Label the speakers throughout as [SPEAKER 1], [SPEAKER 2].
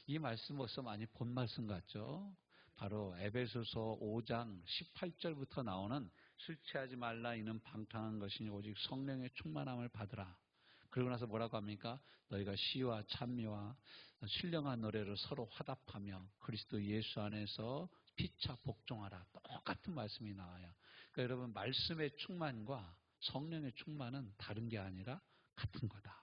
[SPEAKER 1] 이 말씀 벌써 많이 본 말씀 같죠? 바로 에베소서 5장 18절부터 나오는 술 취하지 말라 이는 방탕한 것이니 오직 성령의 충만함을 받으라. 그러고 나서 뭐라고 합니까? 너희가 시와 찬미와 신령한 노래로 서로 화답하며 그리스도 예수 안에서 피차 복종하라. 똑같은 말씀이 나와요. 그러니까 여러분 말씀의 충만과 성령의 충만은 다른 게 아니라 같은 거다.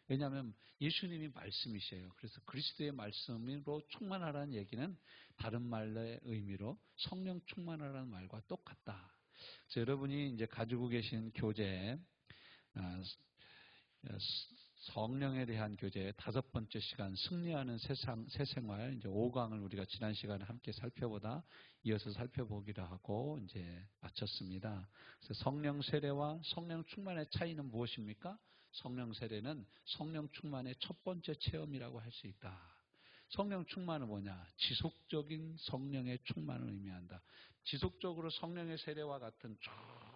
[SPEAKER 1] 왜냐하면 예수님이 말씀이세요. 그래서 그리스도의 말씀으로 충만하라는 얘기는 다른 말의 의미로 성령 충만하라는 말과 똑같다. 그래서 여러분이 이제 가지고 계신 교재 성령에 대한 교재 5번째 시간 승리하는 새 생활 이제 5강을 우리가 지난 시간에 함께 살펴보다 이어서 살펴보기로 하고 이제 마쳤습니다. 그래서 성령 세례와 성령 충만의 차이는 무엇입니까? 성령 세례는 성령 충만의 첫 번째 체험이라고 할 수 있다. 성령 충만은 뭐냐? 지속적인 성령의 충만을 의미한다. 지속적으로 성령의 세례와 같은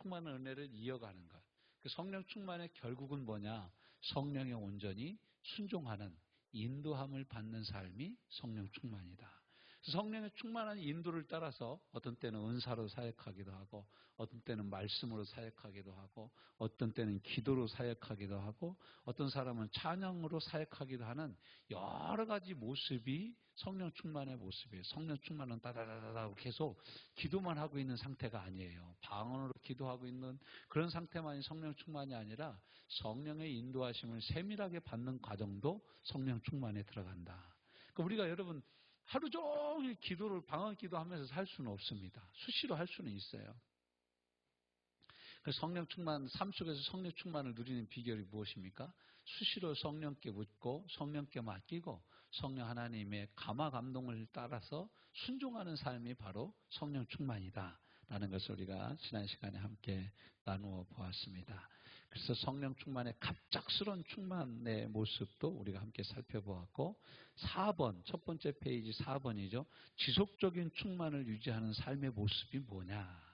[SPEAKER 1] 충만한 은혜를 이어가는 것. 그 성령 충만의 결국은 뭐냐? 성령의 온전히 순종하는 인도함을 받는 삶이 성령 충만이다. 성령의 충만한 인도를 따라서 어떤 때는 은사로 사역하기도 하고 어떤 때는 말씀으로 사역하기도 하고 어떤 때는 기도로 사역하기도 하고 어떤 사람은 찬양으로 사역하기도 하는 여러 가지 모습이 성령 충만의 모습이에요. 성령 충만은 따다다다다 계속 기도만 하고 있는 상태가 아니에요. 방언으로 기도하고 있는 그런 상태만이 성령 충만이 아니라 성령의 인도하심을 세밀하게 받는 과정도 성령 충만에 들어간다. 그러니까 우리가 여러분 하루 종일 기도를 방언 기도하면서 살 수는 없습니다. 수시로 할 수는 있어요. 성령 충만, 삶 속에서 성령 충만을 누리는 비결이 무엇입니까? 수시로 성령께 묻고 성령께 맡기고 성령 하나님의 감화 감동을 따라서 순종하는 삶이 바로 성령 충만이다 라는 것을 우리가 지난 시간에 함께 나누어 보았습니다. 그래서 성령 충만의 갑작스러운 충만의 모습도 우리가 함께 살펴보았고 4번, 첫 번째 페이지 4번이죠. 지속적인 충만을 유지하는 삶의 모습이 뭐냐?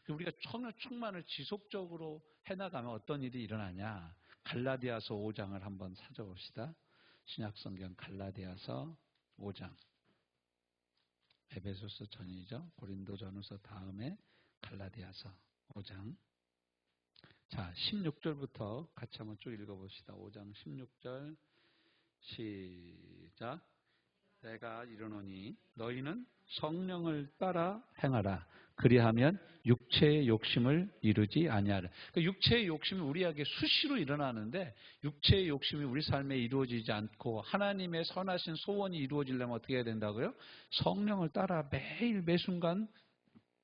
[SPEAKER 1] 우리가 성령 충만을 지속적으로 해나가면 어떤 일이 일어나냐? 갈라디아서 5장을 한번 찾아봅시다. 신약성경 갈라디아서 5장. 에베소서 전이죠. 고린도전후서 다음에 갈라디아서 5장. 자, 16절부터 같이 한번 쭉 읽어봅시다. 5장 16절 시작. 내가 이르노니 너희는 성령을 따라 행하라. 그리하면 육체의 욕심을 이루지 아니하라. 그러니까 육체의 욕심이 우리에게 수시로 일어나는데 육체의 욕심이 우리 삶에 이루어지지 않고 하나님의 선하신 소원이 이루어지려면 어떻게 해야 된다고요? 성령을 따라 매일 매순간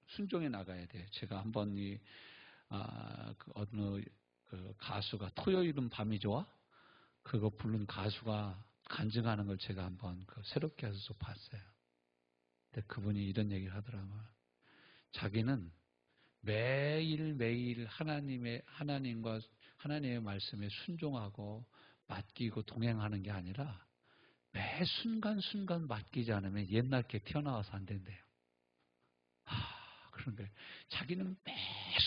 [SPEAKER 1] 순종해 나가야 돼요. 제가 한번 어느 가수가 토요일은 밤이 좋아? 그거 부른 가수가 간증하는 걸 제가 한번 새롭게 해서 봤어요. 근데 그분이 이런 얘기를 하더라고요. 자기는 매일매일 하나님과 하나님의 말씀에 순종하고 맡기고 동행하는 게 아니라 매 순간순간 맡기지 않으면 옛날께 튀어나와서 안 된대요. 그런 거예요. 자기는 매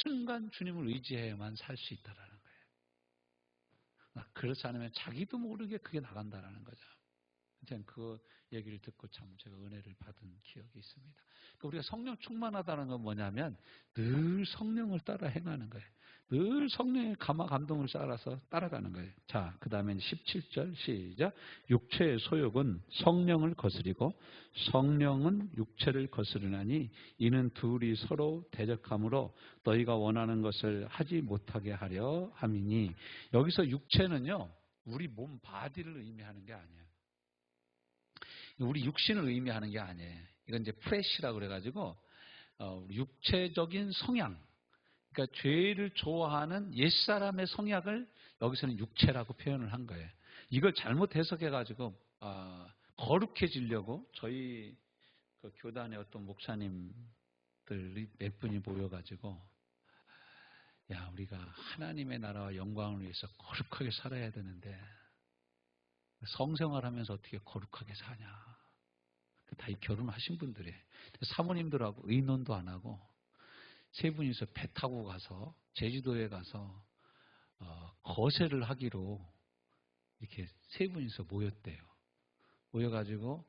[SPEAKER 1] 순간 주님을 의지해야만 살 수 있다라는 거예요. 그렇지 않으면 자기도 모르게 그게 나간다라는 거죠. 그 얘기를 듣고 참 제가 은혜를 받은 기억이 있습니다. 그러니까 우리가 성령 충만하다는 건 뭐냐면 늘 성령을 따라 행하는 거예요. 늘 성령의 감화 감동을 따라서 따라가는 거예요. 자, 그 다음에 17절 시작. 육체의 소욕은 성령을 거스리고 성령은 육체를 거스르나니 이는 둘이 서로 대적함으로 너희가 원하는 것을 하지 못하게 하려 함이니. 여기서 육체는요 우리 몸 바디를 의미하는 게 아니에요. 우리 육신을 의미하는 게 아니에요. 이건 이제 플래시라고 그래가지고 육체적인 성향, 그러니까 죄를 좋아하는 옛사람의 성향을 여기서는 육체라고 표현을 한 거예요. 이걸 잘못 해석해가지고 거룩해지려고 저희 그 교단의 어떤 목사님들이 몇 분이 모여가지고 야, 우리가 하나님의 나라와 영광을 위해서 거룩하게 살아야 되는데 성생활하면서 어떻게 거룩하게 사냐. 다 결혼하신 분들이에요. 사모님들하고 의논도 안 하고 세 분이서 배 타고 가서 제주도에 가서 거세를 하기로 이렇게 세 분이서 모였대요. 모여가지고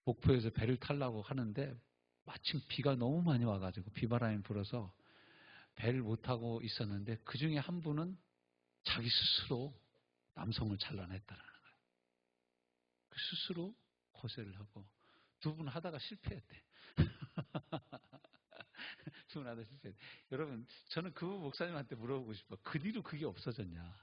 [SPEAKER 1] 목포에서 배를 타려고 하는데 마침 비가 너무 많이 와가지고 비바람이 불어서 배를 못 타고 있었는데 그 중에 한 분은 자기 스스로 남성을 잘라냈다라는 거예요. 그 스스로 거세를 하고 두 분 하다가 실패했대. 두 분 하다가 실패했대. 여러분, 저는 그 목사님한테 물어보고 싶어. 그 뒤로 그게 없어졌냐?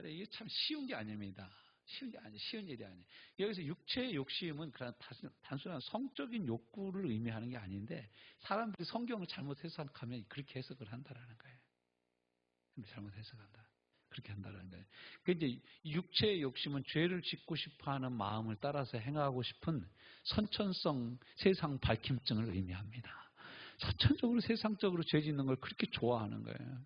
[SPEAKER 1] 이게 참 쉬운 게 아닙니다. 쉬운 일이 아니에요. 여기서 육체의 욕심은 그냥 단순한 성적인 욕구를 의미하는 게 아닌데 사람들이 성경을 잘못 해석하면 그렇게 해석을 한다라는 거예요. 잘못 해석한다. 그렇게 한다는 거예요. 그러니까 이제 육체의 욕심은 죄를 짓고 싶어하는 마음을 따라서 행하고 싶은 선천성 세상 밝힘증을 의미합니다. 선천적으로 세상적으로 죄 짓는 걸 그렇게 좋아하는 거예요.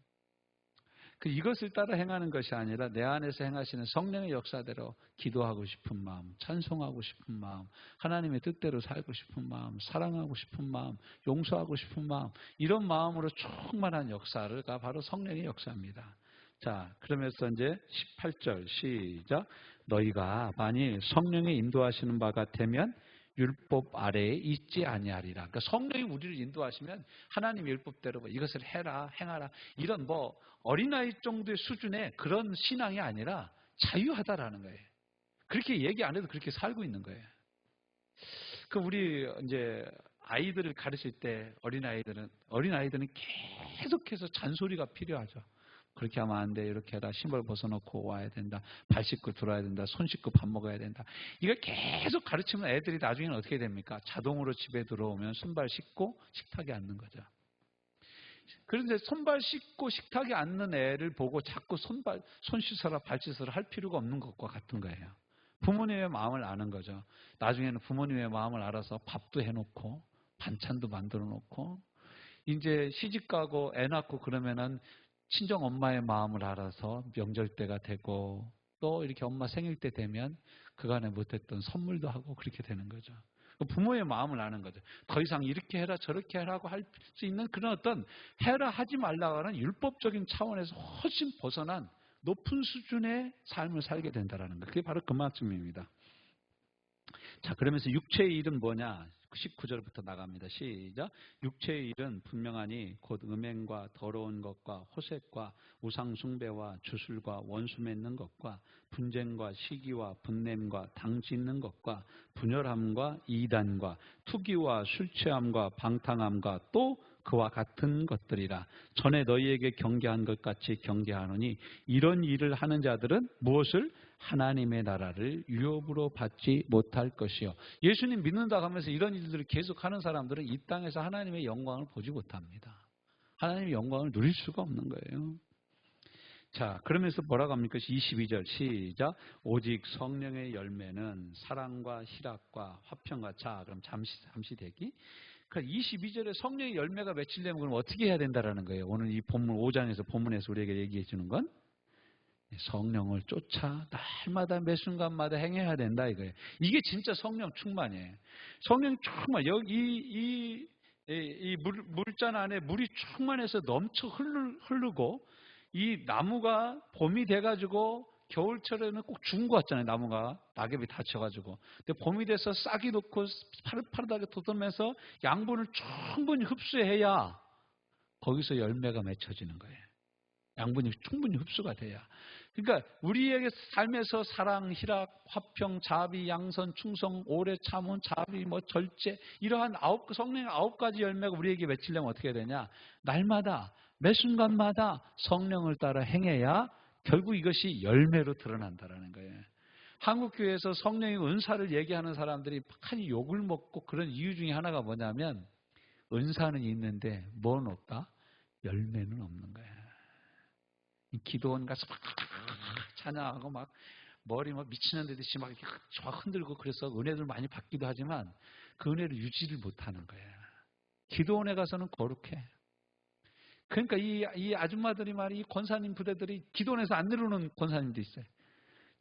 [SPEAKER 1] 이것을 따라 행하는 것이 아니라 내 안에서 행하시는 성령의 역사대로 기도하고 싶은 마음, 찬송하고 싶은 마음, 하나님의 뜻대로 살고 싶은 마음, 사랑하고 싶은 마음, 용서하고 싶은 마음, 이런 마음으로 충만한 역사가 바로 성령의 역사입니다. 자, 그러면서 이제 18절 시작. 너희가 만일 성령의 인도하시는 바 같으면 율법 아래에 있지 아니하리라. 그러니까 성령이 우리를 인도하시면 하나님 율법대로 이것을 해라, 행하라, 이런 어린아이 정도의 수준의 그런 신앙이 아니라 자유하다라는 거예요. 그렇게 얘기 안 해도 그렇게 살고 있는 거예요. 우리 이제 아이들을 가르칠 때 어린아이들은 계속해서 잔소리가 필요하죠. 그렇게 하면 안 돼. 이렇게 해라. 신발 벗어놓고 와야 된다. 발 씻고 들어와야 된다. 손 씻고 밥 먹어야 된다. 이걸 계속 가르치면 애들이 나중에는 어떻게 됩니까? 자동으로 집에 들어오면 손발 씻고 식탁에 앉는 거죠. 그런데 손발 씻고 식탁에 앉는 애를 보고 자꾸 손 씻어라, 발 씻어라 할 필요가 없는 것과 같은 거예요. 부모님의 마음을 아는 거죠. 나중에는 부모님의 마음을 알아서 밥도 해놓고 반찬도 만들어 놓고 이제 시집 가고 애 낳고 그러면은 친정 엄마의 마음을 알아서 명절 때가 되고 또 이렇게 엄마 생일 때 되면 그간에 못했던 선물도 하고 그렇게 되는 거죠. 부모의 마음을 아는 거죠. 더 이상 이렇게 해라 저렇게 해라고 할 수 있는 그런 어떤 해라 하지 말라고 하는 율법적인 차원에서 훨씬 벗어난 높은 수준의 삶을 살게 된다는 거. 그게 바로 그 말씀입니다. 자, 그러면서 육체의 일은 뭐냐? 19절부터 나갑니다. 시작. 육체의 일은 분명하니 곧 음행과 더러운 것과 호색과 우상숭배와 주술과 원수 맺는 것과 분쟁과 시기와 분냄과 당 짓는 것과 분열함과 이단과 투기와 술취함과 방탕함과 또 그와 같은 것들이라. 전에 너희에게 경계한 것 같이 경계하노니 이런 일을 하는 자들은 무엇을? 하나님의 나라를 유업으로 받지 못할 것이요. 예수님 믿는다 하면서 이런 일들을 계속하는 사람들은 이 땅에서 하나님의 영광을 보지 못합니다. 하나님의 영광을 누릴 수가 없는 거예요. 자, 그러면서 뭐라고 합니까? 22절 시작. 오직 성령의 열매는 사랑과 희락과 화평과 자, 그럼 잠시 대기. 그러니까 22절에 성령의 열매가 맺히려면 그럼 어떻게 해야 된다라는 거예요. 오늘 이 본문 5장에서 본문에서 우리에게 얘기해 주는 건 성령을 쫓아 날마다 매 순간마다 행해야 된다 이거예요. 이게 진짜 성령 충만이에요. 성령 충만. 여기 이 물잔 안에 물이 충만해서 넘쳐 흐르고 이 나무가 봄이 돼가지고 겨울철에는 꼭 죽은 것 같잖아요. 나무가 낙엽이 다쳐가지고. 근데 봄이 돼서 싹이 놓고 파릇파릇하게 돋으면서 양분을 충분히 흡수해야 거기서 열매가 맺혀지는 거예요. 양분이 충분히 흡수가 돼야. 그러니까 우리에게 삶에서 사랑, 희락, 화평, 자비, 양선, 충성, 오래 참음, 자비, 절제 이러한 성령의 9가지 열매가 우리에게 맺히려면 어떻게 되냐? 날마다 매 순간마다 성령을 따라 행해야 결국 이것이 열매로 드러난다라는 거예요. 한국교회에서 성령의 은사를 얘기하는 사람들이 많이 욕을 먹고 그런 이유 중에 하나가 뭐냐면 은사는 있는데 뭐는 없다? 열매는 없는 거예요. 기도원 가서 막 찬양하고 막 머리 미치는 듯이 막 이렇게 흔들고 그래서 은혜를 많이 받기도 하지만 그 은혜를 유지를 못하는 거예요. 기도원에 가서는 거룩해. 그러니까 이 아줌마들이 말이 이 권사님 부대들이 기도원에서 안 내려오는 권사님도 있어요.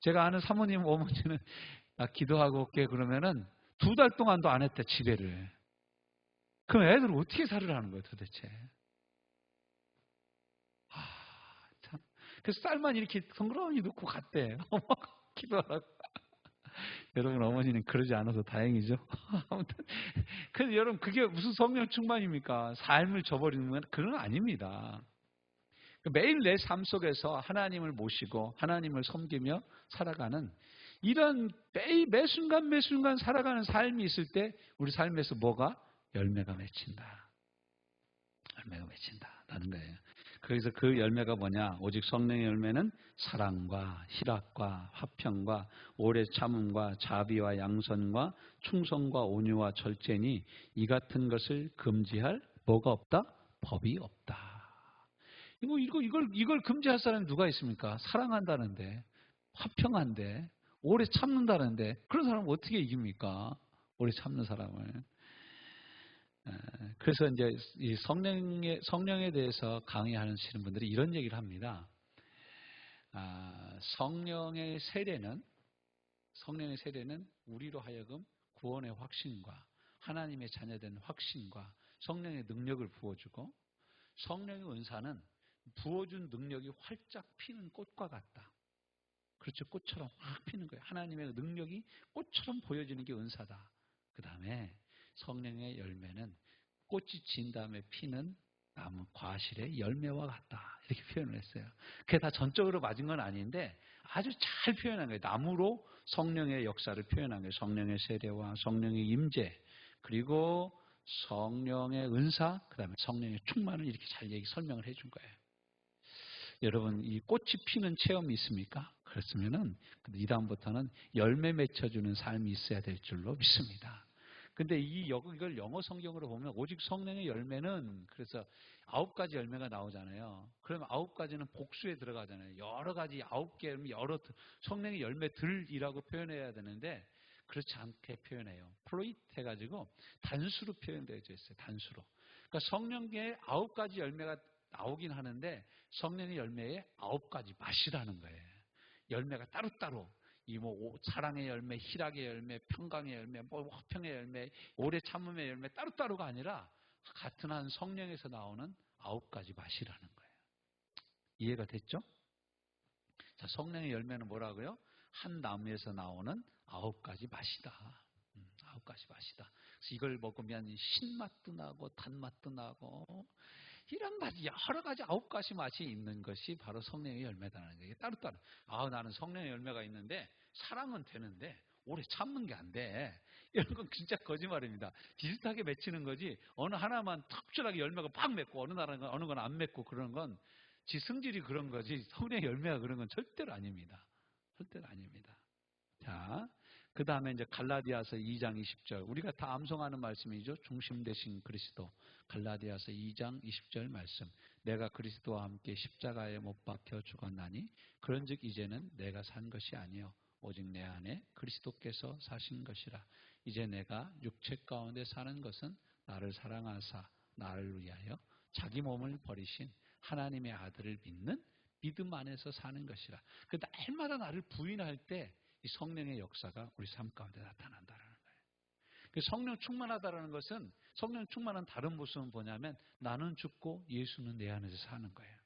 [SPEAKER 1] 제가 아는 사모님 어머니는 나 기도하고 올게 그러면은 2달 동안도 안 했대 집회를. 그럼 애들 어떻게 살으라는 거예요 도대체. 그래서 쌀만 이렇게 덩그러니 넣고 갔대. 기도하라고. 여러분 어머니는 그러지 않아서 다행이죠. 아무튼 그래서 여러분 그게 무슨 성령 충만입니까? 삶을 저버리는 건 그건 아닙니다. 매일 내 삶 속에서 하나님을 모시고 하나님을 섬기며 살아가는 이런 매 순간 매 순간 살아가는 삶이 있을 때 우리 삶에서 뭐가 열매가 맺힌다. 열매가 맺힌다라는 거예요. 그래서 그 열매가 뭐냐? 오직 성령의 열매는 사랑과 희락과 화평과 오래 참음과 자비와 양선과 충성과 온유와 절제니 이 같은 것을 금지할 뭐가 없다? 법이 없다. 이걸 금지할 사람이 누가 있습니까? 사랑한다는데, 화평한데, 오래 참는다는데, 그런 사람은 어떻게 이깁니까? 오래 참는 사람을. 그래서 이제 이 성령에 대해서 강의하시는 분들이 이런 얘기를 합니다. 성령의 세례는 우리로 하여금 구원의 확신과 하나님의 자녀된 확신과 성령의 능력을 부어주고 성령의 은사는 부어준 능력이 활짝 피는 꽃과 같다. 그렇죠. 꽃처럼 확 피는 거예요. 하나님의 능력이 꽃처럼 보여지는 게 은사다. 그 다음에 성령의 열매는 꽃이 진 다음에 피는 나무 과실의 열매와 같다. 이렇게 표현을 했어요. 그게 다 전적으로 맞은 건 아닌데 아주 잘 표현한 거예요. 나무로 성령의 역사를 표현한 거예요. 성령의 세례와 성령의 임재 그리고 성령의 은사 그 다음에 성령의 충만을 이렇게 잘 설명을 해준 거예요. 여러분 이 꽃이 피는 체험이 있습니까? 그렇으면은 이 다음부터는 열매 맺혀주는 삶이 있어야 될 줄로 믿습니다. 근데 이걸 영어 성경으로 보면 오직 성령의 열매는 그래서 9가지 열매가 나오잖아요. 그러면 9가지는 복수에 들어가잖아요. 여러 가지 9개 여러 성령의 열매들이라고 표현해야 되는데 그렇지 않게 표현해요. 플로이트 해가지고 단수로 표현되어 있어요. 단수로. 그러니까 성령의 9가지 열매가 나오긴 하는데 성령의 열매에 9가지 맛이라는 거예요. 열매가 따로따로 사랑의 열매, 희락의 열매, 평강의 열매, 화평의 열매, 오래 참음의 열매 따로따로가 아니라 같은 한 성령에서 나오는 9가지 맛이라는 거예요. 이해가 됐죠? 자, 성령의 열매는 뭐라고요? 한 나무에서 나오는 9가지 맛이다. 9가지 맛이다. 그래서 이걸 먹으면 신맛도 나고 단맛도 나고 이런 맛이 여러 가지 9가지 맛이 있는 것이 바로 성령의 열매다라는 거예요. 따로따로. 나는 성령의 열매가 있는데 사랑은 되는데 오래 참는 게 안 돼. 이런 건 진짜 거짓말입니다. 비슷하게 맺히는 거지 어느 하나만 특출하게 열매가 팍 맺고 어느 건 안 맺고 그러는 건 지 성질이 그런 거지 성령의 열매가 그런 건 절대로 아닙니다. 절대로 아닙니다. 자, 그 다음에 이제 갈라디아서 2장 20절. 우리가 다 암송하는 말씀이죠. 중심 되신 그리스도. 갈라디아서 2장 20절 말씀. 내가 그리스도와 함께 십자가에 못 박혀 죽었나니 그런즉 이제는 내가 산 것이 아니요 오직 내 안에 그리스도께서 사신 것이라. 이제 내가 육체 가운데 사는 것은 나를 사랑하사 나를 위하여 자기 몸을 버리신 하나님의 아들을 믿는 믿음 안에서 사는 것이라. 그 날마다 나를 부인할 때 이 성령의 역사가 우리 삶 가운데 나타난다는 거예요. 성령 충만하다는 것은 성령 충만한 다른 모습은 뭐냐면 나는 죽고 예수는 내 안에서 사는 거예요.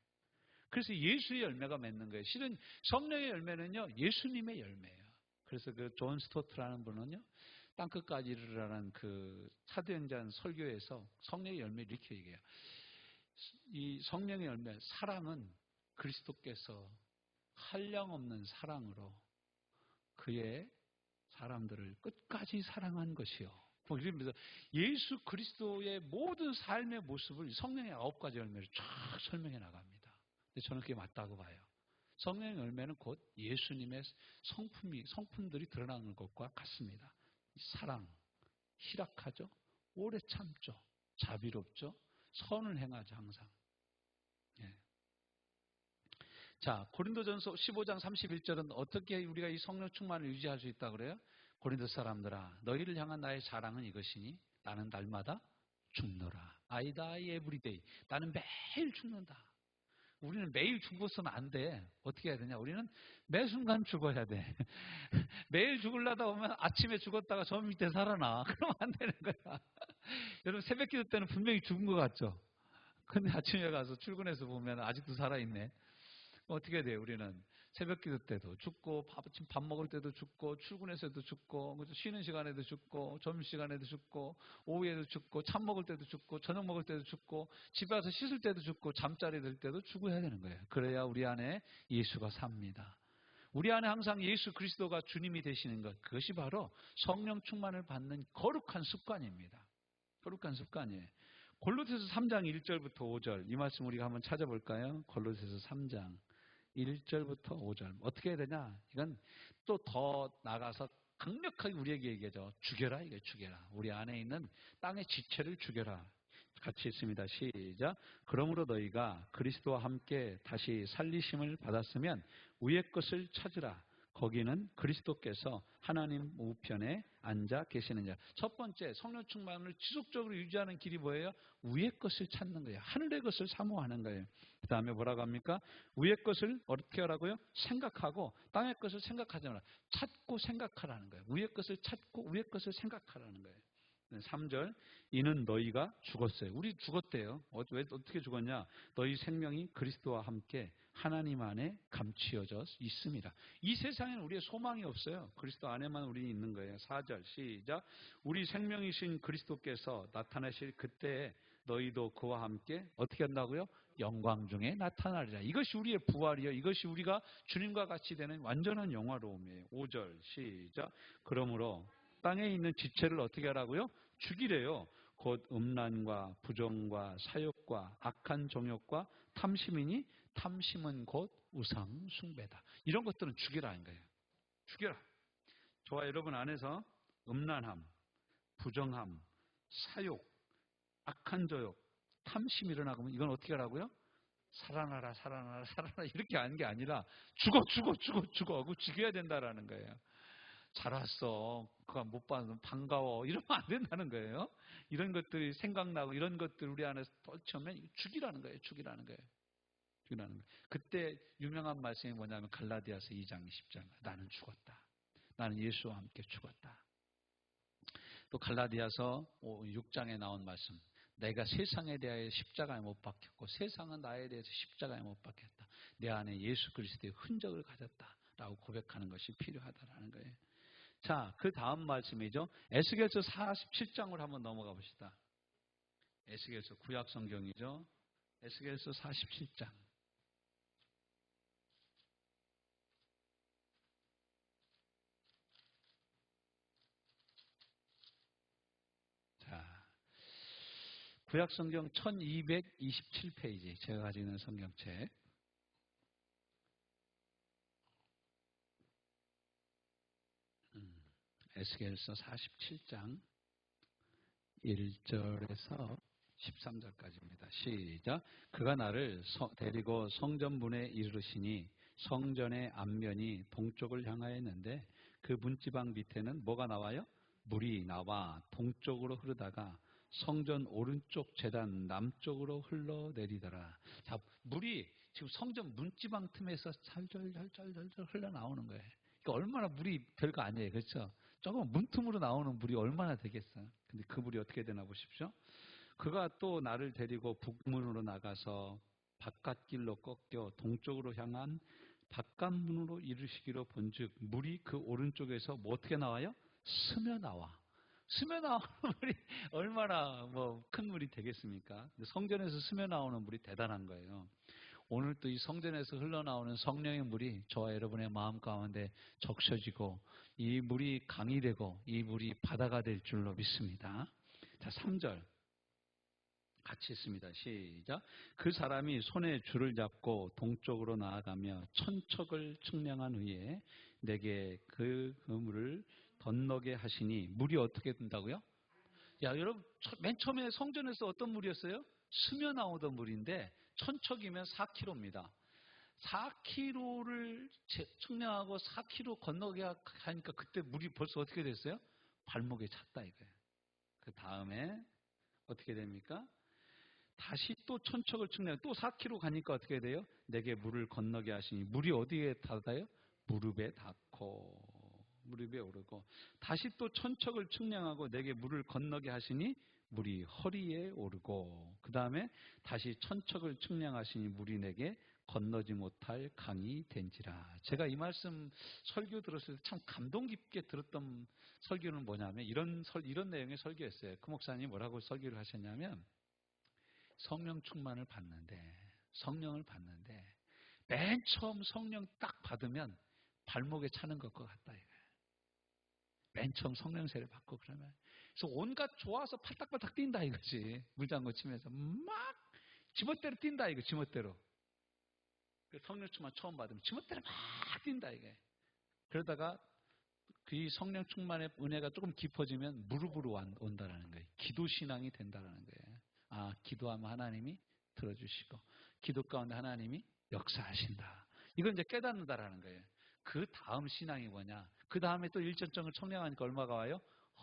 [SPEAKER 1] 그래서 예수의 열매가 맺는 거예요. 실은 성령의 열매는요 예수님의 열매예요. 그래서 그 존 스토트라는 분은요 땅끝까지 이르라는 그 사도행전 설교에서 성령의 열매를 이렇게 얘기해요. 이 성령의 열매 사랑은 그리스도께서 한량없는 사랑으로 그의 사람들을 끝까지 사랑한 것이요. 그러면서 예수 그리스도의 모든 삶의 모습을 성령의 9가지 열매를 쫙 설명해 나갑니다. 근데 저는 그게 맞다고 봐요. 성령의 열매는 곧 예수님의 성품들이 드러나는 것과 같습니다. 사랑, 희락하죠, 오래 참죠, 자비롭죠, 선을 행하죠 항상. 예. 자, 고린도전서 15장 31절은 어떻게 우리가 이 성령 충만을 유지할 수 있다고 그래요? 고린도 사람들아 너희를 향한 나의 자랑은 이것이니 나는 날마다 죽노라. I die every day. 나는 매일 죽는다. 우리는 매일 죽어서는 안 돼. 어떻게 해야 되냐? 우리는 매 순간 죽어야 돼. 매일 죽으려다 보면 아침에 죽었다가 저 밑에 살아나. 그러면 안 되는 거야. 여러분 새벽 기도 때는 분명히 죽은 것 같죠? 근데 아침에 가서 출근해서 보면 아직도 살아있네. 어떻게 돼요? 우리는 새벽 기도 때도 죽고, 밥 먹을 때도 죽고, 출근해서도 죽고, 쉬는 시간에도 죽고, 점심시간에도 죽고, 오후에도 죽고, 참 먹을 때도 죽고, 저녁 먹을 때도 죽고, 집에 와서 씻을 때도 죽고, 잠자리 들 때도 죽어야 되는 거예요. 그래야 우리 안에 예수가 삽니다. 우리 안에 항상 예수 그리스도가 주님이 되시는 것, 그것이 바로 성령 충만을 받는 거룩한 습관입니다. 거룩한 습관이에요. 골로새서 3장 1절부터 5절, 이 말씀 우리가 한번 찾아볼까요? 골로새서 3장 1절부터 5절. 어떻게 해야 되냐? 이건 또 더 나가서 강력하게 우리에게 얘기하죠. 죽여라, 이게 죽여라. 우리 안에 있는 땅의 지체를 죽여라. 같이 있습니다. 시작. 그러므로 너희가 그리스도와 함께 다시 살리심을 받았으면 위의 것을 찾으라. 거기는 그리스도께서 하나님 우편에 앉아 계시는 자. 첫 번째, 성령 충만을 지속적으로 유지하는 길이 뭐예요? 위의 것을 찾는 거예요. 하늘의 것을 사모하는 거예요. 그 다음에 뭐라고 합니까? 위의 것을 어떻게 하라고요? 생각하고 땅의 것을 생각하지 마라. 찾고 생각하라는 거예요. 위의 것을 찾고 위의 것을 생각하라는 거예요. 3절, 이는 너희가 죽었어요. 우리 죽었대요. 왜 어떻게 죽었냐? 너희 생명이 그리스도와 함께 하나님 안에 감추어져 있습니다. 이 세상에는 우리의 소망이 없어요. 그리스도 안에만 우리 있는 거예요. 4절 시작. 우리 생명이신 그리스도께서 나타나실 그때에 너희도 그와 함께 어떻게 한다고요? 영광 중에 나타나리라. 이것이 우리의 부활이요. 이것이 우리가 주님과 같이 되는 완전한 영화로움이에요. 5절 시작. 그러므로 땅에 있는 지체를 어떻게 하라고요? 죽이래요. 곧 음란과 부정과 사욕과 악한 정욕과 탐심이니 탐심은 곧 우상 숭배다. 이런 것들은 죽이라는 거예요. 죽여라. 저와 여러분 안에서 음란함, 부정함, 사욕, 악한 저욕, 탐심이 일어나면 이건 어떻게 하라고요? 살아나라, 살아나라, 살아나라 이렇게 하는 게 아니라 죽어 하고 죽여야 된다라는 거예요. 잘 왔어. 그거 못 봐서 반가워. 이러면 안 된다는 거예요. 이런 것들이 생각나고 이런 것들 우리 안에서 떨쳐면 죽이라는 거예요. 죽이라는 거예요. 죽이라는 거예요. 그때 유명한 말씀이 뭐냐면 갈라디아서 2장 20절. 나는 죽었다. 나는 예수와 함께 죽었다. 또 갈라디아서 6장에 나온 말씀. 내가 세상에 대하여 십자가에 못 박혔고 세상은 나에 대해서 십자가에 못 박혔다. 내 안에 예수 그리스도의 흔적을 가졌다라고 고백하는 것이 필요하다라는 거예요. 자, 그 다음 말씀이죠. 에스겔서 47장으로 한번 넘어가 봅시다. 에스겔서 구약 성경이죠. 에스겔서 47장. 자, 구약 성경 1227페이지 제가 가지고 있는 성경책. 에스겔서 47장 1절에서 13절까지입니다. 시작. 그가 나를 데리고 성전문에 이르시니 성전의 앞면이 동쪽을 향하였는데 그 문지방 밑에는 뭐가 나와요? 물이 나와 동쪽으로 흐르다가 성전 오른쪽 제단 남쪽으로 흘러내리더라. 자, 물이 지금 성전 문지방 틈에서 잘잘잘잘잘 흘러나오는 거예요. 그러니까 얼마나 물이 별거 아니에요. 그렇죠? 조금 문틈으로 나오는 물이 얼마나 되겠어요. 근데 그 물이 어떻게 되나 보십시오. 그가 또 나를 데리고 북문으로 나가서 바깥길로 꺾여 동쪽으로 향한 바깥문으로 이르시기로 본즉 물이 그 오른쪽에서 뭐 어떻게 나와요? 스며 나와. 스며 나오는 물이 얼마나 큰 물이 되겠습니까? 성전에서 스며 나오는 물이 대단한 거예요. 오늘 또 이 성전에서 흘러나오는 성령의 물이 저와 여러분의 마음 가운데 적셔지고 이 물이 강이 되고 이 물이 바다가 될 줄로 믿습니다. 자, 3절 같이 있습니다. 시작. 그 사람이 손에 줄을 잡고 동쪽으로 나아가며 천척을 측량한 후에 내게 그 물을 건너게 하시니 물이 어떻게 된다고요? 야, 여러분 맨 처음에 성전에서 어떤 물이었어요? 스며 나오던 물인데 천척이면 4km입니다. 4km를 측량하고 4km 건너게 하니까 그때 물이 벌써 어떻게 됐어요? 발목에 찼다 이거예요. 그 다음에 어떻게 됩니까? 다시 또 천척을 측량, 또 4km 가니까 어떻게 돼요? 내게 물을 건너게 하시니 물이 어디에 닿아요? 무릎에 닿고 무릎에 오르고 다시 또 천척을 측량하고 내게 물을 건너게 하시니 물이 허리에 오르고 그 다음에 다시 천척을 측량하시니 물이 내게 건너지 못할 강이 된지라. 제가 이 말씀 설교 들었을 때 참 감동 깊게 들었던 설교는 뭐냐면 이런 내용의 설교였어요. 그 목사님이 뭐라고 설교를 하셨냐면 성령을 받는데 맨 처음 성령 딱 받으면 발목에 차는 것과 같다 이거예요. 맨 처음 성령세를 받고 그러면 그래서 온갖 좋아서 팔딱팔딱 뛴다 이거지. 물장구 치면서 막 지멋대로 뛴다 이거. 지멋대로. 성령 충만 처음 받으면 지멋대로 막 뛴다 이게. 그러다가 그 성령 충만의 은혜가 조금 깊어지면 무릎으로 온다라는 거예요. 기도 신앙이 된다라는 거예요. 아, 기도하면 하나님이 들어주시고 기도 가운데 하나님이 역사하신다. 이걸 이제 깨닫는다라는 거예요. 그 다음 신앙이 뭐냐? 그 다음에 또 일전증을 청량하니까 얼마가 와요?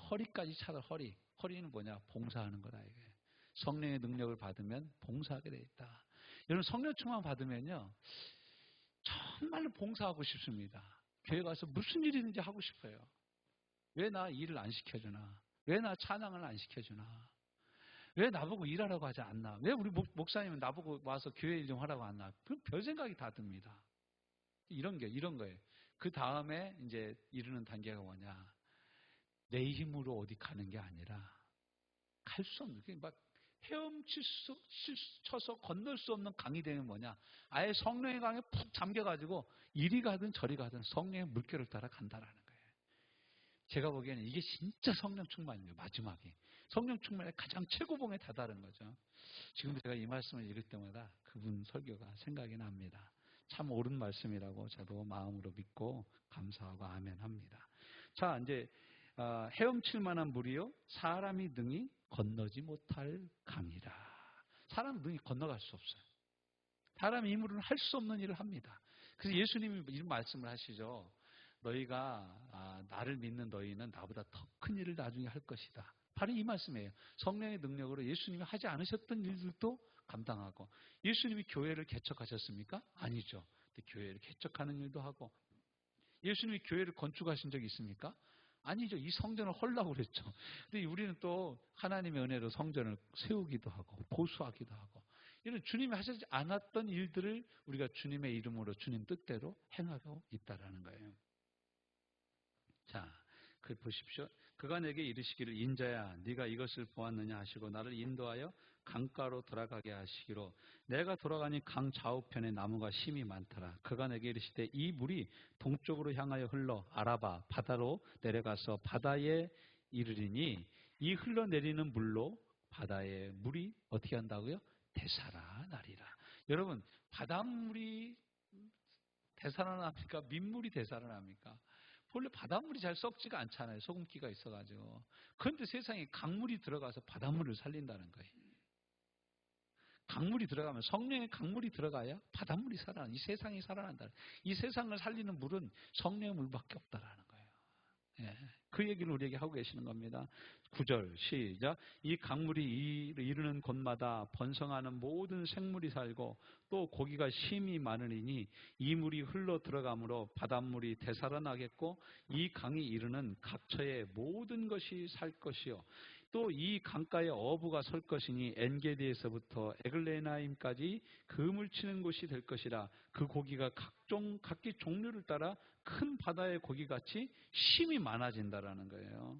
[SPEAKER 1] 허리까지 차서 허리는 뭐냐? 봉사하는 거다 이게. 성령의 능력을 받으면 봉사하게 돼 있다. 여러분 성령 충만 받으면요 정말로 봉사하고 싶습니다. 교회 가서 무슨 일이든지 하고 싶어요. 왜 나 일을 안 시켜주나? 왜 나 찬양을 안 시켜주나? 왜 나보고 일하라고 하지 않나? 왜 우리 목사님은 나보고 와서 교회 일 좀 하라고 안 나? 그 별 생각이 다 듭니다. 이런 거예요. 그 다음에 이제 이르는 단계가 뭐냐? 내 힘으로 어디 가는 게 아니라 갈 수 없는 막 헤엄쳐서 건널 수 없는 강이 되면 뭐냐? 아예 성령의 강에 푹 잠겨가지고 이리 가든 저리 가든 성령의 물결을 따라 간다라는 거예요. 제가 보기에는 이게 진짜 성령 충만이에요. 마지막에 성령 충만의 가장 최고봉에 다다른 거죠. 지금 제가 이 말씀을 읽을 때마다 그분 설교가 생각이 납니다. 참 옳은 말씀이라고 저도 마음으로 믿고 감사하고 아멘합니다. 자, 이제 헤엄칠 만한 물이요 사람이 능히 건너지 못할 강이라. 사람 능히 건너갈 수 없어요. 사람의 힘으로는 할 수 없는 일을 합니다. 그래서 예수님이 이런 말씀을 하시죠. 너희가 나를 믿는 너희는 나보다 더 큰 일을 나중에 할 것이다. 바로 이 말씀이에요. 성령의 능력으로 예수님이 하지 않으셨던 일들도 감당하고. 예수님이 교회를 개척하셨습니까? 아니죠. 교회를 개척하는 일도 하고. 예수님이 교회를 건축하신 적이 있습니까? 아니죠. 이 성전을 헐라고 그랬죠. 근데 우리는 또 하나님의 은혜로 성전을 세우기도 하고 보수하기도 하고 이런 주님이 하시지 않았던 일들을 우리가 주님의 이름으로 주님 뜻대로 행하고 있다라는 거예요. 자, 글 보십시오. 그가 내게 이르시기를 인자야 네가 이것을 보았느냐 하시고 나를 인도하여 강가로 돌아가게 하시기로 내가 돌아가니 강 좌우편에 나무가 심이 많더라. 그가 내게 이르시되 이 물이 동쪽으로 향하여 흘러 아라바 바다로 내려가서 바다에 이르리니 이 흘러내리는 물로 바다의 물이 어떻게 한다고요? 되살아나리라. 여러분 바닷물이 되살아납니까? 민물이 되살아납니까? 원래 바닷물이 잘 썩지가 않잖아요. 소금기가 있어가지고. 그런데 세상에 강물이 들어가서 바닷물을 살린다는 거예요. 강물이 들어가면 성령의 강물이 들어가야 바닷물이 살아나. 이 세상이 살아난다. 이 세상을 살리는 물은 성령의 물밖에 없다라는 거예요. 예, 그 얘기를 우리에게 하고 계시는 겁니다. 9절 시작. 이 강물이 이르는 곳마다 번성하는 모든 생물이 살고 또 고기가 심이 많으니 이 물이 흘러 들어가므로 바닷물이 되살아나겠고 이 강이 이르는 각처의 모든 것이 살 것이요 또 이 강가에 어부가 설 것이니 엔게디에서부터 에글레나임까지 그물 치는 곳이 될 것이라. 그 고기가 각기 종류를 따라 큰 바다의 고기같이 심이 많아진다라는 거예요.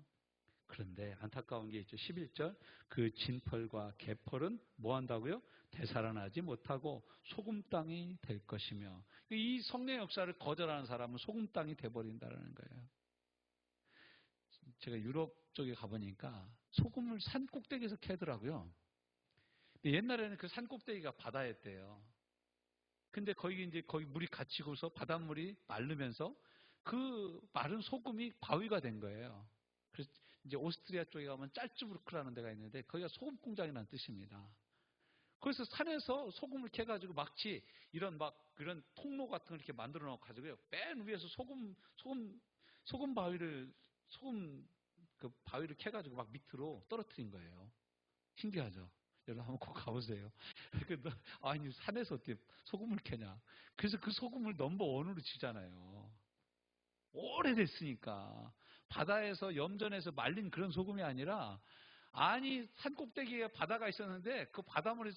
[SPEAKER 1] 그런데 안타까운 게 있죠. 11절 그 진펄과 개펄은 뭐 한다고요? 되살아나지 못하고 소금 땅이 될 것이며 이 성령의 역사를 거절하는 사람은 소금 땅이 돼버린다는 거예요. 제가 유럽 쪽에 가보니까 소금을 산 꼭대기에서 캐더라고요. 근데 옛날에는 그 산 꼭대기가 바다였대요. 근데 거기 물이 갇히고서 바닷물이 마르면서 그 마른 소금이 바위가 된 거예요. 그래서 이제 오스트리아 쪽에 가면 짤츠부르크라는 데가 있는데 거기가 소금 공장이라는 뜻입니다. 그래서 산에서 소금을 캐가지고 마치 이런 통로 같은 걸 이렇게 만들어 놓고가지고요. 맨 위에서 소금 바위를 캐가지고 막 밑으로 떨어뜨린 거예요. 신기하죠? 여러분 한번 꼭 가보세요. 아니 산에서 어떻게 소금을 캐냐? 그래서 그 소금을 넘버원으로 치잖아요. 오래됐으니까 바다에서 염전해서 말린 그런 소금이 아니라 아니 산꼭대기에 바다가 있었는데 그 바닷물이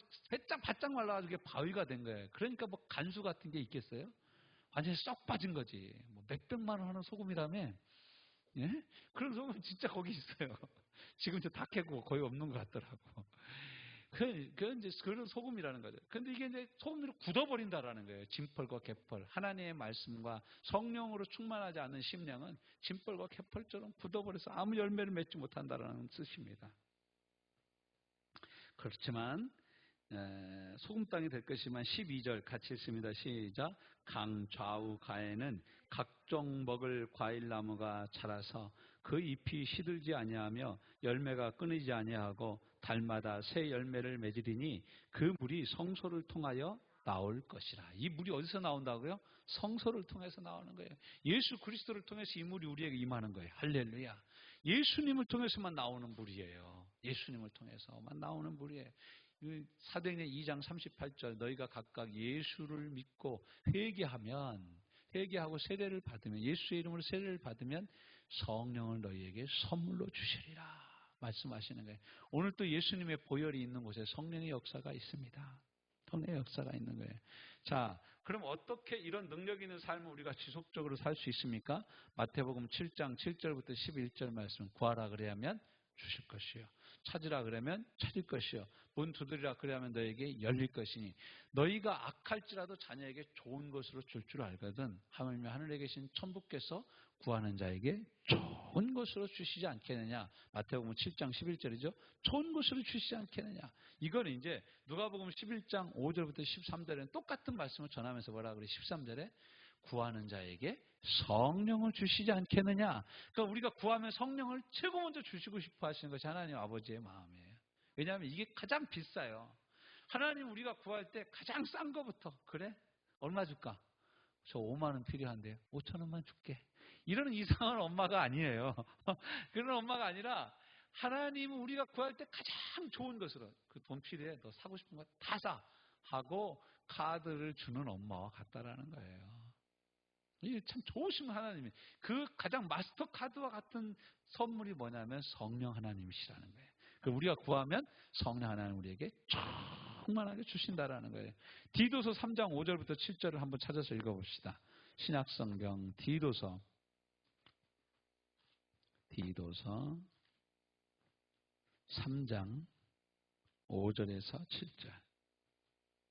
[SPEAKER 1] 바짝 말라가지고 그게 바위가 된 거예요. 그러니까 뭐 간수 같은 게 있겠어요? 완전히 쏙 빠진 거지. 뭐 몇백만 원 하는 소금이라며. 예? 그런 소금 진짜 거기 있어요. 지금 다 캐고 거의 없는 것 같더라고. 그 이제 그런 소금이라는 거죠. 근데 이게 이제 소금으로 굳어버린다라는 거예요. 진펄과 개펄. 하나님의 말씀과 성령으로 충만하지 않은 심령은 진펄과 개펄처럼 굳어버려서 아무 열매를 맺지 못한다라는 뜻입니다. 그렇지만 소금 땅이 될 것이지만 12절 같이 읽습니다. 시작. 강 좌우 가에는 각종 먹을 과일나무가 자라서 그 잎이 시들지 아니하며 열매가 끊이지 아니하고 달마다 새 열매를 맺으리니 그 물이 성소를 통하여 나올 것이라. 이 물이 어디서 나온다고요? 성소를 통해서 나오는 거예요. 예수 그리스도를 통해서 이 물이 우리에게 임하는 거예요. 할렐루야. 예수님을 통해서만 나오는 물이에요. 예수님을 통해서만 나오는 물이에요. 사도행전 2장 38절 너희가 각각 예수를 믿고 회개하고 세례를 받으면 예수의 이름으로 세례를 받으면 성령을 너희에게 선물로 주시리라 말씀하시는 거예요. 오늘 또 예수님의 보혈이 있는 곳에 성령의 역사가 있습니다. 성령의 역사가 있는 거예요. 자, 그럼 어떻게 이런 능력 있는 삶을 우리가 지속적으로 살 수 있습니까? 마태복음 7장 7절부터 11절 말씀. 구하라 그래야면 주실 것이요. 찾으라 그러면 찾을 것이요. 문 두드리라 그러면 너에게 열릴 것이니 너희가 악할지라도 자녀에게 좋은 것으로 줄 줄 알거든. 하물며 하늘에 계신 천부께서 구하는 자에게 좋은 것으로 주시지 않겠느냐. 마태복음 7장 11절이죠. 좋은 것으로 주시지 않겠느냐. 이건 이제 누가복음 11장 5절부터 13절에는 똑같은 말씀을 전하면서 뭐라 그래? 13절에 구하는 자에게 성령을 주시지 않겠느냐. 그러니까 우리가 구하면 성령을 최고 먼저 주시고 싶어 하시는 것이 하나님 아버지의 마음이에요. 왜냐하면 이게 가장 비싸요. 하나님 우리가 구할 때 가장 싼 거부터. 그래? 얼마 줄까? 저 5만 원 필요한데요. 5천 원만 줄게. 이런 이상한 엄마가 아니에요. 그런 엄마가 아니라 하나님은 우리가 구할 때 가장 좋은 것으로 그 돈 필요해. 너 사고 싶은 거 다 사. 하고 카드를 주는 엄마와 같다라는 거예요. 이게 참 좋으신 하나님이 그 가장 마스터 카드와 같은 선물이 뭐냐면 성령 하나님이시라는 거예요. 우리가 구하면 성령 하나님 우리에게 충만하게 주신다라는 거예요. 디도서 3장 5절부터 7절을 한번 찾아서 읽어봅시다. 신약성경 디도서 3장 5절에서 7절.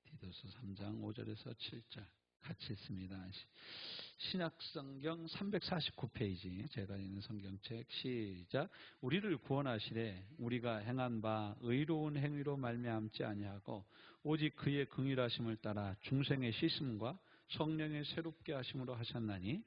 [SPEAKER 1] 디도서 3장 5절에서 7절 같이 있습니다. 신약성경 349페이지 제가 읽는 성경책 시작. 우리를 구원하시되 우리가 행한 바 의로운 행위로 말미암지 아니하고 오직 그의 긍휼하심을 따라 중생의 씻음과 성령의 새롭게 하심으로 하셨나니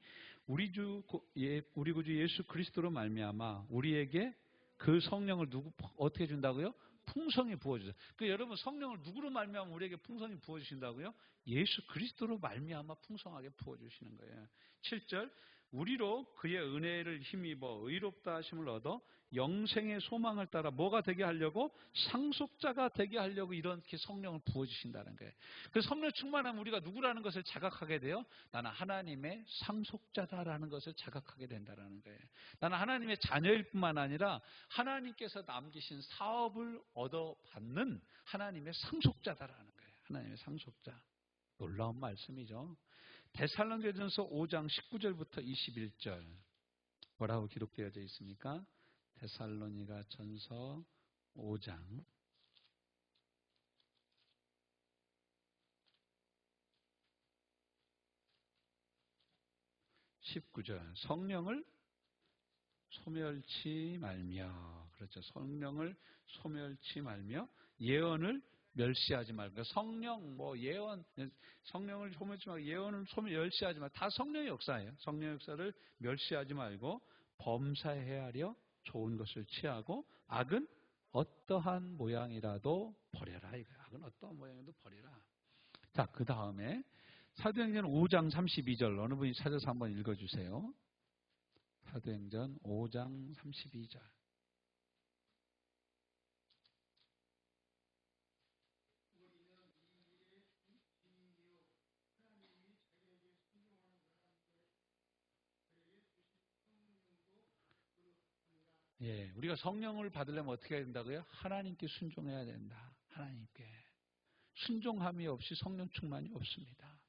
[SPEAKER 1] 우리 구주 예수 그리스도로 말미암아 우리에게 그 성령을 어떻게 준다고요? 풍성히 부어주세요. 여러분 성령을 누구로 말미암아 우리에게 풍성히 부어주신다고요? 예수 그리스도로 말미암아 풍성하게 부어주시는 거예요. 7절 우리로 그의 은혜를 힘입어 의롭다 하심을 얻어 영생의 소망을 따라 뭐가 되게 하려고? 상속자가 되게 하려고 이렇게 성령을 부어주신다는 거예요. 성령 충만하면 우리가 누구라는 것을 자각하게 돼요. 나는 하나님의 상속자다라는 것을 자각하게 된다는 거예요. 나는 하나님의 자녀일 뿐만 아니라 하나님께서 남기신 사업을 얻어받는 하나님의 상속자다라는 거예요. 하나님의 상속자. 놀라운 말씀이죠. 데살로니가전서 5장 19절부터 21절 뭐라고 기록되어져 있습니까? 데살로니가전서 5장 19절 성령을 소멸치 말며 그렇죠. 성령을 소멸치 말며 예언을 멸시하지 말고 성령 예언 성령을 소멸치 말고 예언을 멸시하지 말고 다 성령의 역사예요. 성령의 역사를 멸시하지 말고 범사에 하려 좋은 것을 취하고 악은 어떠한 모양이라도 버려라 이거야. 악은 어떠한 모양이라도 버려라. 자, 그 다음에 사도행전 5장 32절 어느 분이 찾아서 한번 읽어주세요. 사도행전 5장 32절. 예, 우리가 성령을 받으려면 어떻게 해야 된다고요? 하나님께 순종해야 된다. 하나님께. 순종함이 없이 성령 충만이 없습니다.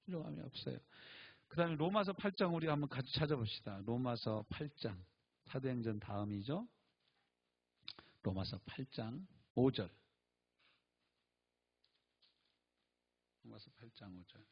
[SPEAKER 1] 순종함이 없어요. 그 다음에 로마서 8장 우리 한번 같이 찾아봅시다. 로마서 8장. 사도행전 다음이죠. 로마서 8장 5절. 로마서 8장 5절.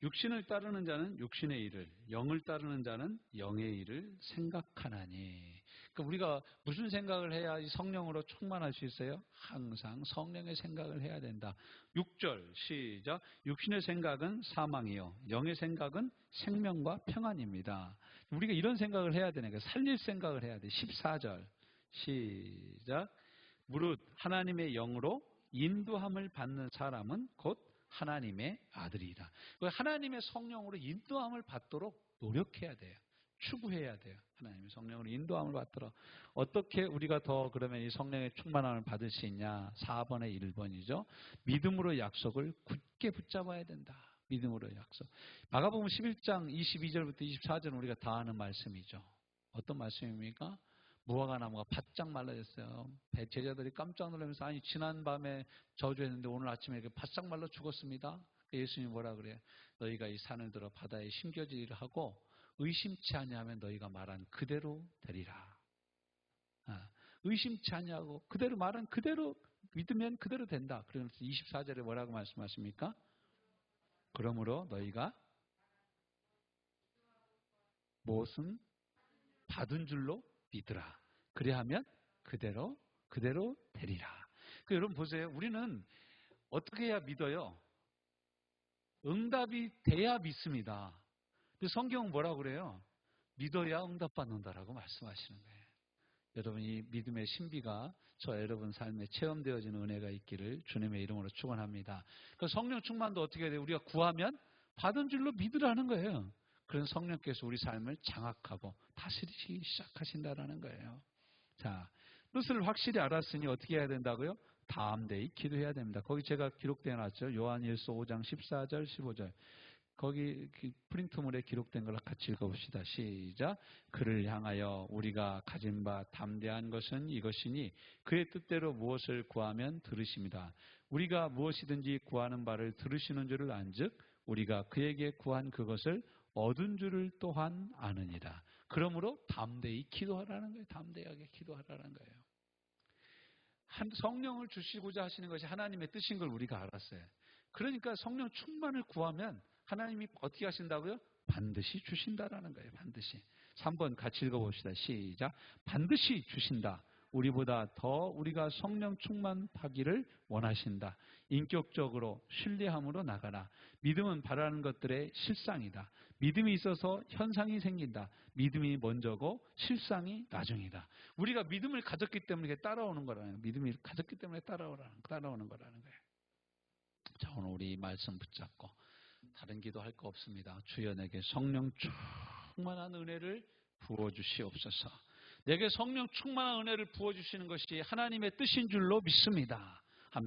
[SPEAKER 1] 육신을 따르는 자는 육신의 일을, 영을 따르는 자는 영의 일을 생각하나니. 그러니까 우리가 무슨 생각을 해야 이 성령으로 충만할 수 있어요? 항상 성령의 생각을 해야 된다. 6절 시작. 육신의 생각은 사망이요 영의 생각은 생명과 평안입니다. 우리가 이런 생각을 해야 되니까 살릴 생각을 해야 돼. 14절 시작. 무릇 하나님의 영으로 인도함을 받는 사람은 곧 하나님의 아들이다. 하나님의 성령으로 인도함을 받도록 노력해야 돼요. 추구해야 돼요. 하나님의 성령으로 인도함을 받도록. 어떻게 우리가 더 그러면 이 성령의 충만함을 받을 수 있냐? 4번의 1번이죠. 믿음으로 약속을 굳게 붙잡아야 된다. 믿음으로 약속. 마가복음 11장 22절부터 24절은 우리가 다 아는 말씀이죠. 어떤 말씀입니까? 무화과 나무가 바짝 말라졌어요. 제자들이 깜짝 놀라면서 아니 지난 밤에 저주했는데 오늘 아침에 바싹 말라 죽었습니다. 예수님이 뭐라 그래요? 너희가 이 산을 들어 바다에 심겨지기를 하고 의심치 아니하면 너희가 말한 그대로 되리라. 의심치 아니하고 그대로 말한 그대로 믿으면 그대로 된다. 그래서 24절에 뭐라고 말씀하십니까? 그러므로 너희가 무엇은 받은 줄로 믿으라. 그래야하면 그대로 되리라. 여러분 보세요. 우리는 어떻게 해야 믿어요? 응답이 돼야 믿습니다. 근데 성경은 뭐라고 그래요? 믿어야 응답받는다라고 말씀하시는 거예요. 여러분 이 믿음의 신비가 저 여러분 삶에 체험되어지는 은혜가 있기를 주님의 이름으로 축원합니다. 그 성령 충만도 어떻게 해야 돼요? 우리가 구하면 받은 줄로 믿으라는 거예요. 그런 성령께서 우리 삶을 장악하고 다스리시기 시작하신다라는 거예요. 자, 뜻을 확실히 알았으니 어떻게 해야 된다고요? 담대히 기도해야 됩니다. 거기 제가 기록되어 놨죠. 요한일서 5장 14절 15절. 거기 프린트물에 기록된 걸 같이 읽어봅시다. 시작. 그를 향하여 우리가 가진 바 담대한 것은 이것이니 그의 뜻대로 무엇을 구하면 들으십니다. 우리가 무엇이든지 구하는 바를 들으시는 줄을 안즉 우리가 그에게 구한 그것을 얻은 줄을 또한 아느니라. 그러므로 담대히 기도하라는 거예요. 담대하게 기도하라는 거예요. 성령을 주시고자 하시는 것이 하나님의 뜻인 걸 우리가 알았어요. 그러니까 성령 충만을 구하면 하나님이 어떻게 하신다고요? 반드시 주신다라는 거예요. 반드시. 3번 같이 읽어봅시다. 시작. 반드시 주신다. 우리보다 더 우리가 성령 충만하기를 원하신다. 인격적으로 신뢰함으로 나가라. 믿음은 바라는 것들의 실상이다. 믿음이 있어서 현상이 생긴다. 믿음이 먼저고 실상이 나중이다. 우리가 믿음을 가졌기 때문에 따라오는 거라는 거예요. 믿음을 가졌기 때문에 따라오는 거라는 거예요. 자, 오늘 우리 이 말씀 붙잡고 다른 기도할 거 없습니다. 주여 내게 성령 충만한 은혜를 부어주시옵소서. 내게 성령 충만한 은혜를 부어주시는 것이 하나님의 뜻인 줄로 믿습니다.